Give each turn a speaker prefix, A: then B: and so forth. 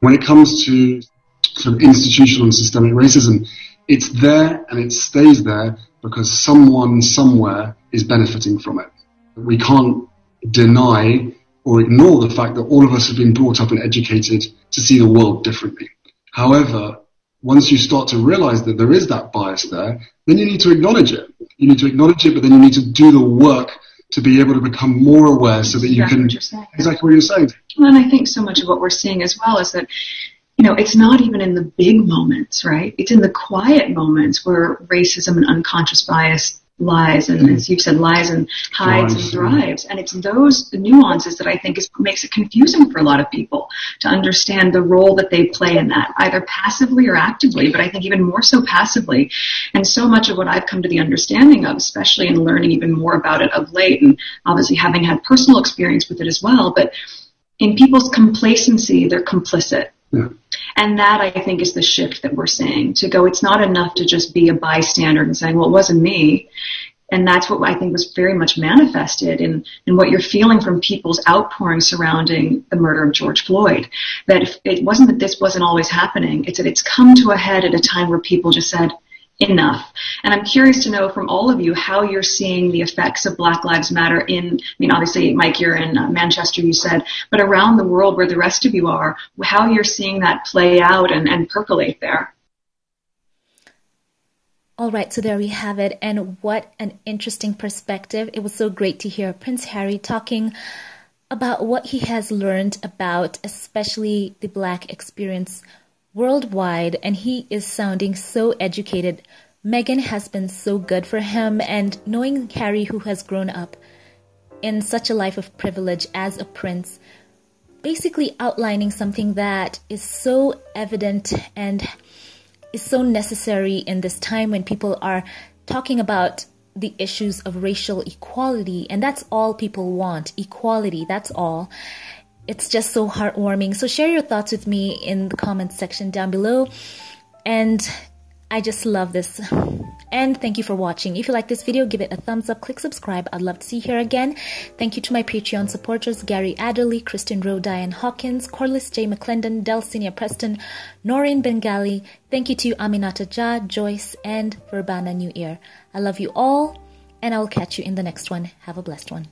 A: When it comes to sort of institutional and systemic racism, it's there and it stays there because someone somewhere is benefiting from it. We can't deny or ignore the fact that all of us have been brought up and educated to see the world differently. However, once you start to realize that there is that bias there, then you need to acknowledge it. You need to acknowledge it, but then you need to do the work to be able to become more aware so that you can... Exactly what you're saying.
B: Well, and I think so much of what we're seeing as well is that, you know, it's not even in the big moments, right? It's in the quiet moments where racism and unconscious bias lies, and as you've said, lies and hides and thrives. And it's those nuances that I think makes it confusing for a lot of people to understand the role that they play in that, either passively or actively, but I think even more so passively. And so much of what I've come to the understanding of, especially in learning even more about it of late, and obviously having had personal experience with it as well, but in people's complacency, they're complicit.
A: Yeah.
B: And that, I think, is the shift that we're seeing, to go, it's not enough to just be a bystander and saying, well, it wasn't me. And that's what I think was very much manifested in what you're feeling from people's outpouring surrounding the murder of George Floyd. That it wasn't that this wasn't always happening, it's that it's come to a head at a time where people just said, enough. And I'm curious to know from all of you how you're seeing the effects of Black Lives Matter in, I mean, obviously, Mike, you're in Manchester, you said, but around the world where the rest of you are, how you're seeing that play out and percolate there.
C: All right, so there we have it. And what an interesting perspective. It was so great to hear Prince Harry talking about what he has learned about especially the Black experience worldwide, and he is sounding so educated. Meghan has been so good for him, and knowing Harry, who has grown up in such a life of privilege as a prince, basically outlining something that is so evident and is so necessary in this time when people are talking about the issues of racial equality, and that's all people want, equality, that's all. It's just so heartwarming. So share your thoughts with me in the comments section down below. And I just love this. And thank you for watching. If you like this video, give it a thumbs up, click subscribe. I'd love to see you here again. Thank you to my Patreon supporters, Gary Adderley, Kristen Rowe, Diane Hawkins, Corliss J. McClendon, Delcinia Preston, Noreen Bengali. Thank you to Aminata Ja, Joyce, and Verbana New Ear. I love you all, and I'll catch you in the next one. Have a blessed one.